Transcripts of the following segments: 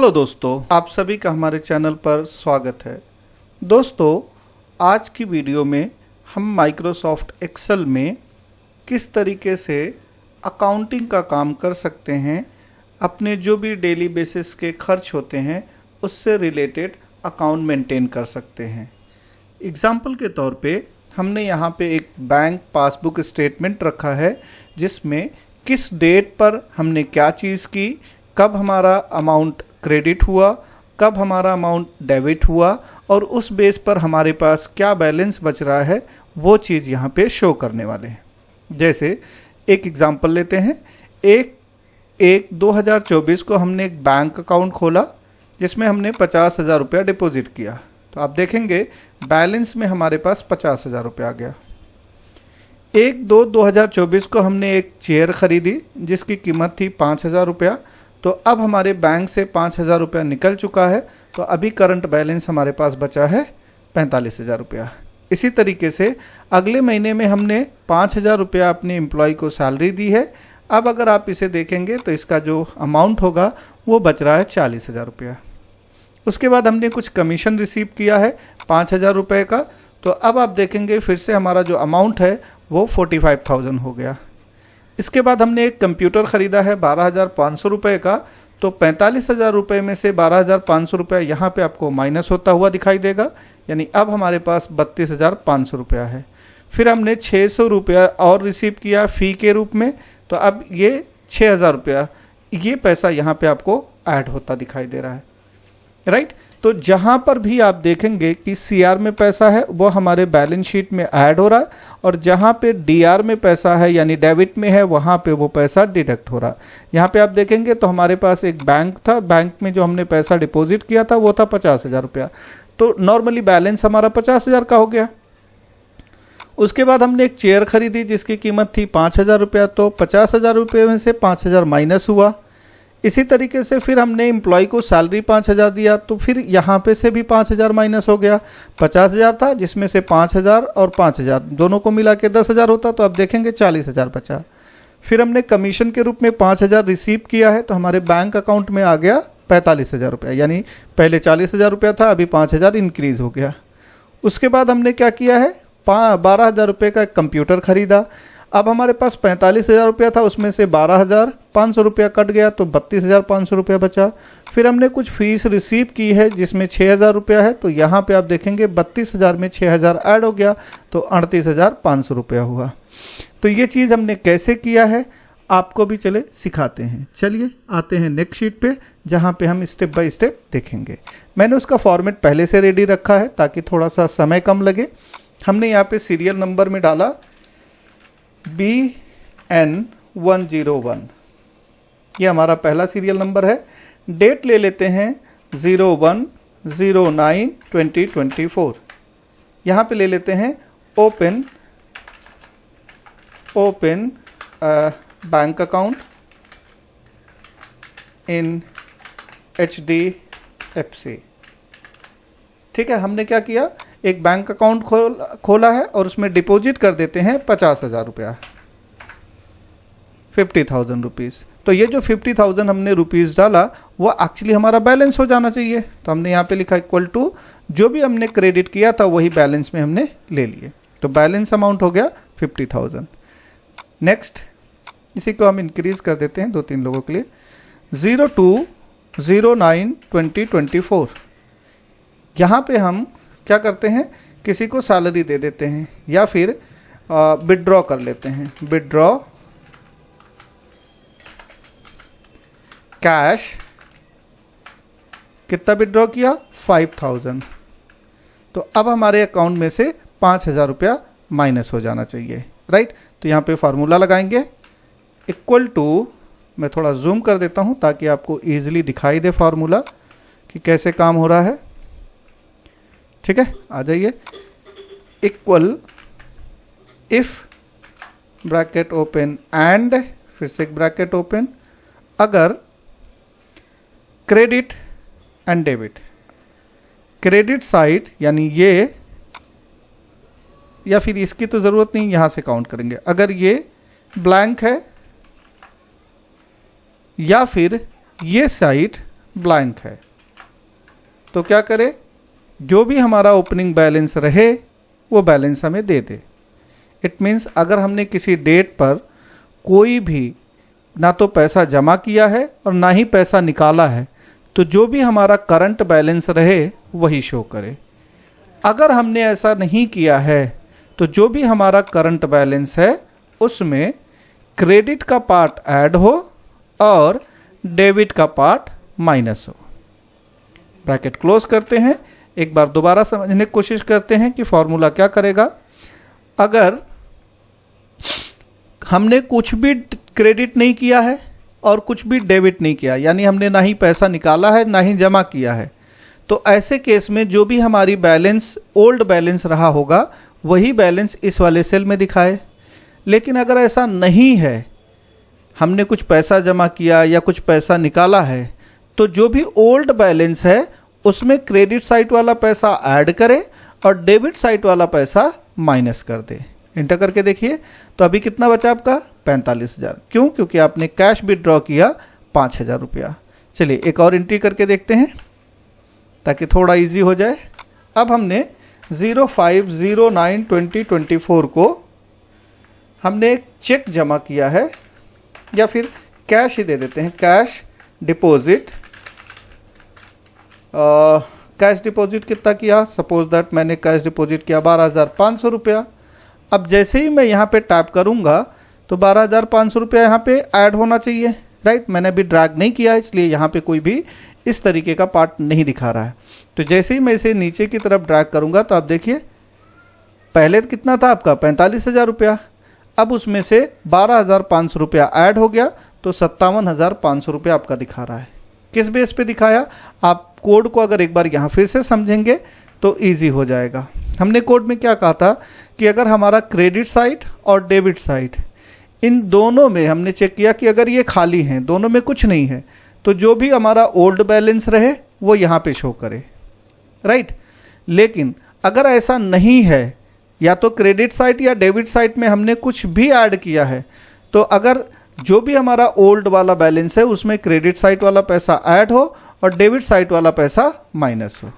Hello दोस्तों, आप सभी का हमारे चैनल पर स्वागत है। दोस्तों, आज की वीडियो में हम माइक्रोसॉफ्ट एक्सेल में किस तरीके से अकाउंटिंग का काम कर सकते हैं, अपने जो भी डेली बेसिस के खर्च होते हैं उससे रिलेटेड अकाउंट मेंटेन कर सकते हैं। एग्जाम्पल के तौर पे हमने यहाँ पे एक बैंक पासबुक स्टेटमेंट रखा है जिसमें किस डेट पर हमने क्या चीज़ की, कब हमारा अमाउंट क्रेडिट हुआ, कब हमारा अमाउंट डेबिट हुआ और उस बेस पर हमारे पास क्या बैलेंस बच रहा है वो चीज़ यहाँ पे शो करने वाले हैं। जैसे एक एग्जांपल लेते हैं। एक 2024 को हमने एक बैंक अकाउंट खोला जिसमें हमने 50,000 रुपया डिपॉजिट किया। तो आप देखेंगे बैलेंस में हमारे पास 50,000 रुपया आ गया। 1/2/2024 को हमने एक चेयर खरीदी जिसकी कीमत थी 5,000 रुपया। तो अब हमारे बैंक से 5,000 रुपया निकल चुका है, तो अभी करंट बैलेंस हमारे पास बचा है 45,000 रुपया। इसी तरीके से अगले महीने में हमने 5,000 रुपया अपने एम्प्लॉय को सैलरी दी है। अब अगर आप इसे देखेंगे तो इसका जो अमाउंट होगा वो बच रहा है 40,000 रुपया। उसके बाद हमने कुछ कमीशन रिसीव किया है 5,000 रुपये का। तो अब आप देखेंगे फिर से हमारा जो अमाउंट है वो 45,000 हो गया। इसके बाद हमने एक कंप्यूटर ख़रीदा है 12,500 रुपये का। तो 45,000 रुपये में से 12,500 रुपये यहाँ पे आपको माइनस होता हुआ दिखाई देगा, यानी अब हमारे पास 32,500 रुपया है। फिर हमने 600 रुपया और रिसीव किया फ़ी के रूप में। तो अब ये 6,000 रुपया ये पैसा यहाँ पे आपको ऐड होता दिखाई दे रहा है, राइट। तो जहाँ पर भी आप देखेंगे कि सीआर में पैसा है वो हमारे बैलेंस शीट में ऐड हो रहा है, और जहाँ पे डीआर में पैसा है यानी डेबिट में है वहाँ पे वो पैसा डिडक्ट हो रहा है। यहाँ पे आप देखेंगे तो हमारे पास एक बैंक था, बैंक में जो हमने पैसा डिपॉजिट किया था वो था 50,000 रुपया। तो नॉर्मली बैलेंस हमारा 50,000 का हो गया। उसके बाद हमने एक चेयर खरीदी जिसकी कीमत थी 5,000 रुपया। तो 50,000 रुपये में से 5,000 माइनस हुआ। इसी तरीके से फिर हमने एम्प्लॉय को सैलरी 5,000 दिया, तो फिर यहाँ पे से भी 5,000 माइनस हो गया। 50,000 था जिसमें से 5,000 और 5,000 दोनों को मिला के 10,000 होता, तो आप देखेंगे 40,000 बचा। फिर हमने कमीशन के रूप में 5,000 रिसीव किया है, तो हमारे बैंक अकाउंट में आ गया 45,000 रुपया, यानी पहले 40,000 रुपया था, अभी 5,000 इंक्रीज हो गया। उसके बाद हमने क्या किया है, 12,000 रुपये का कंप्यूटर खरीदा। अब हमारे पास 45,000 रुपया था, उसमें से 12,500 रुपया कट गया, तो 32,500 रुपया बचा। फिर हमने कुछ फीस रिसीव की है जिसमें 6,000 रुपया है। तो यहाँ पे आप देखेंगे 32,000 में 6,000 ऐड हो गया, तो 38,500 रुपया हुआ। तो ये चीज़ हमने कैसे किया है आपको भी चले सिखाते हैं। चलिए आते हैं नेक्स्ट शीट पे जहाँ पे हम स्टेप बाय स्टेप देखेंगे। मैंने उसका फॉर्मेट पहले से रेडी रखा है ताकि थोड़ा सा समय कम लगे। हमने यहाँ पे सीरियल नंबर में डाला BN101, ये हमारा पहला सीरियल नंबर है। डेट ले लेते हैं 01/09/2024। यहाँ पे ले लेते हैं open bank account in HDFC। ठीक है, हमने क्या किया, एक बैंक अकाउंट खोला है और उसमें डिपॉजिट कर देते हैं 50,000 रुपया, 50,000 रुपीज़। तो ये जो 50,000 हमने रुपीज़ डाला वो एक्चुअली हमारा बैलेंस हो जाना चाहिए। तो हमने यहाँ पे लिखा इक्वल टू जो भी हमने क्रेडिट किया था वही बैलेंस में हमने ले लिए। तो बैलेंस अमाउंट हो गया 50,000। नेक्स्ट, इसी को हम इंक्रीज कर देते हैं 2-3 लोगों के लिए। 02/09/2024, यहाँ पे हम क्या करते हैं, किसी को सैलरी दे देते हैं या फिर विड्रॉ कर लेते हैं। विड्रॉ कैश, कितना विड्रॉ किया, 5,000। तो अब हमारे अकाउंट में से 5,000 रुपया माइनस हो जाना चाहिए, राइट। तो यहाँ पे फार्मूला लगाएंगे इक्वल टू, मैं थोड़ा जूम कर देता हूँ ताकि आपको ईजिली दिखाई दे फार्मूला कि कैसे काम हो रहा है। ठीक है, आ जाइए। Equal if bracket open and, फिर से एक ब्रैकेट ओपन, अगर credit and debit, credit side यानी ये, या फिर इसकी तो ज़रूरत नहीं, यहाँ से काउंट करेंगे। अगर ये ब्लैंक है या फिर ये साइड ब्लैंक है। तो क्या करें, जो भी हमारा ओपनिंग बैलेंस रहे वो बैलेंस हमें दे दे। इट मीन्स अगर हमने किसी डेट पर कोई भी ना तो पैसा जमा किया है और ना ही पैसा निकाला है, तो जो भी हमारा करंट बैलेंस रहे वही शो करे। अगर हमने ऐसा नहीं किया है तो जो भी हमारा करंट बैलेंस है उसमें क्रेडिट का पार्ट ऐड हो और डेबिट का पार्ट माइनस हो। ब्रैकेट क्लोज करते हैं। एक बार दोबारा समझने की कोशिश करते हैं कि फॉर्मूला क्या करेगा। अगर हमने कुछ भी क्रेडिट नहीं किया है और कुछ भी डेबिट नहीं किया, यानी हमने ना ही पैसा निकाला है ना ही जमा किया है, तो ऐसे केस में जो भी हमारी बैलेंस ओल्ड बैलेंस रहा होगा वही बैलेंस इस वाले सेल में दिखाए। लेकिन अगर ऐसा नहीं है, हमने कुछ पैसा जमा किया या कुछ पैसा निकाला है, तो जो भी ओल्ड बैलेंस है उसमें क्रेडिट साइड वाला पैसा ऐड करे और डेबिट साइड वाला पैसा माइनस कर दे। इंटर करके देखिए, तो अभी कितना बचा आपका 45,000। क्यों? क्योंकि आपने कैश विड्रॉ किया 5,000 रुपया। चलिए एक और एंट्री करके देखते हैं ताकि थोड़ा इजी हो जाए। अब हमने 0509/2024 को हमने एक चेक जमा किया है, या फिर कैश ही दे देते हैं, कैश डिपॉजिट। कैश डिपॉजिट कितना किया? सपोज दैट मैंने कैश डिपॉजिट किया 12,500 रुपया। अब जैसे ही मैं यहाँ पे टैप करूँगा तो 12,500 रुपया यहाँ पे ऐड होना चाहिए, राइट। मैंने अभी ड्रैग नहीं किया इसलिए यहाँ पे कोई भी इस तरीके का पार्ट नहीं दिखा रहा है। तो जैसे ही मैं इसे नीचे की तरफ ड्रैग करूँगा तो आप देखिए, पहले कितना था आपका 45,000 रुपया, अब उसमें से 12,500 रुपया ऐड हो गया तो 57,500 रुपया आपका दिखा रहा है। किस बेस पे दिखाया? आप कोड को अगर एक बार यहाँ फिर से समझेंगे तो ईजी हो जाएगा। हमने कोड में क्या कहा था कि अगर हमारा क्रेडिट साइड और डेबिट साइड इन दोनों में हमने चेक किया कि अगर ये खाली हैं, दोनों में कुछ नहीं है, तो जो भी हमारा ओल्ड बैलेंस रहे वो यहाँ पे शो करे, राइट। लेकिन अगर ऐसा नहीं है, या तो क्रेडिट साइड या डेबिट साइड में हमने कुछ भी ऐड किया है, तो अगर जो भी हमारा ओल्ड वाला बैलेंस है उसमें क्रेडिट साइड वाला पैसा ऐड हो और डेबिट साइड वाला पैसा माइनस हो।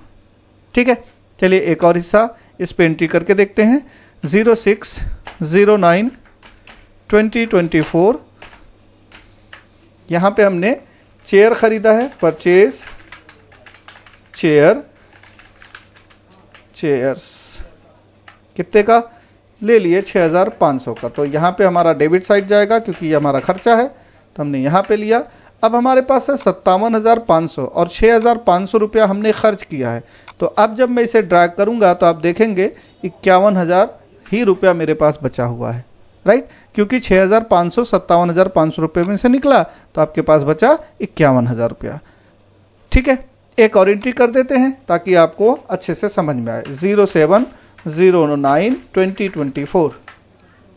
ठीक है, चलिए एक और हिस्सा इस पे एंट्री करके देखते हैं। 0609/2024 यहाँ पे हमने चेयर खरीदा है, परचेज चेयर्स कितने का ले लिए? 6,500 का। तो यहाँ पे हमारा डेबिट साइड जाएगा क्योंकि ये हमारा खर्चा है, तो हमने यहाँ पे लिया। अब हमारे पास है 57,500 और 6,500 रुपया हमने खर्च किया है। तो अब जब मैं इसे ड्रैग करूँगा तो आप देखेंगे 51,000 ही रुपया मेरे पास बचा हुआ है, राइट। क्योंकि 6,500 57,500 रुपये में से निकला तो आपके पास बचा 51,000 रुपया। ठीक है, एक और एंट्री कर देते हैं ताकि आपको अच्छे से समझ में आए। 07/09/2024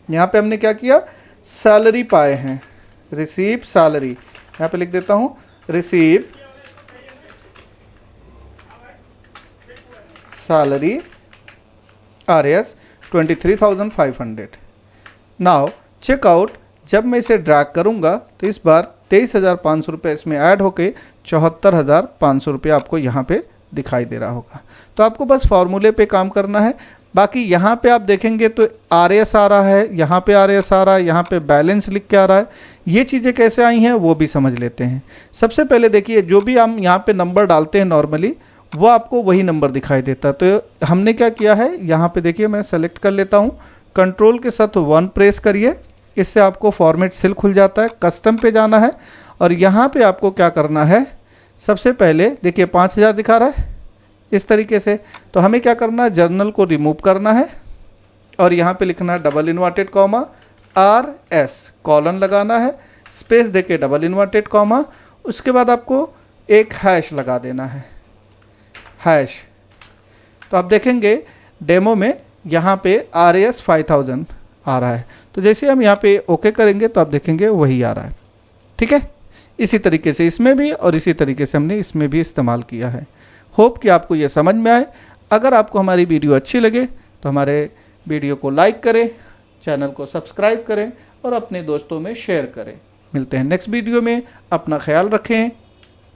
यहाँ पे हमने क्या किया? सैलरी पाए हैं, रिसीव सैलरी। यहाँ पे लिख देता हूँ receive salary RS 23,500। Now checkout, जब मैं इसे ड्रैग करूँगा तो इस बार 23,500 रुपये इसमें ऐड होके 74,500 रुपये आपको यहाँ पे दिखाई दे रहा होगा। तो आपको बस फॉर्मूले पे काम करना है। बाकी यहाँ पे आप देखेंगे तो RS आ रहा है, यहाँ पे RS आ रहा है, यहाँ पे बैलेंस लिख के आ रहा है। ये चीज़ें कैसे आई हैं वो भी समझ लेते हैं। सबसे पहले देखिए, जो भी हम यहाँ पे नंबर डालते हैं नॉर्मली वो आपको वही नंबर दिखाई देता है। तो हमने क्या किया है, यहाँ पे देखिए मैं सेलेक्ट कर लेता हूँ, कंट्रोल के साथ 1 प्रेस करिए, इससे आपको फॉर्मेट सेल खुल जाता है। कस्टम पे जाना है और यहाँ पे आपको क्या करना है, सबसे पहले देखिए 5,000 दिखा रहा है इस तरीके से। तो हमें क्या करना है, जर्नल को रिमूव करना है और यहाँ पे लिखना है double inverted comma RS, colon लगाना है, स्पेस देके डबल इन्वर्टेड कॉमा, उसके बाद आपको एक हैश लगा देना है, हैश। तो आप देखेंगे डेमो में यहाँ पे RS 5,000 आ रहा है। तो जैसे हम यहाँ पे ओके करेंगे तो आप देखेंगे वही आ रहा है। ठीक है, इसी तरीके से इसमें भी और इसी तरीके से हमने इसमें भी इस्तेमाल किया है। होप कि आपको ये समझ में आए। अगर आपको हमारी वीडियो अच्छी लगे तो हमारे वीडियो को लाइक करें, चैनल को सब्सक्राइब करें और अपने दोस्तों में शेयर करें। मिलते हैं नेक्स्ट वीडियो में। अपना ख्याल रखें।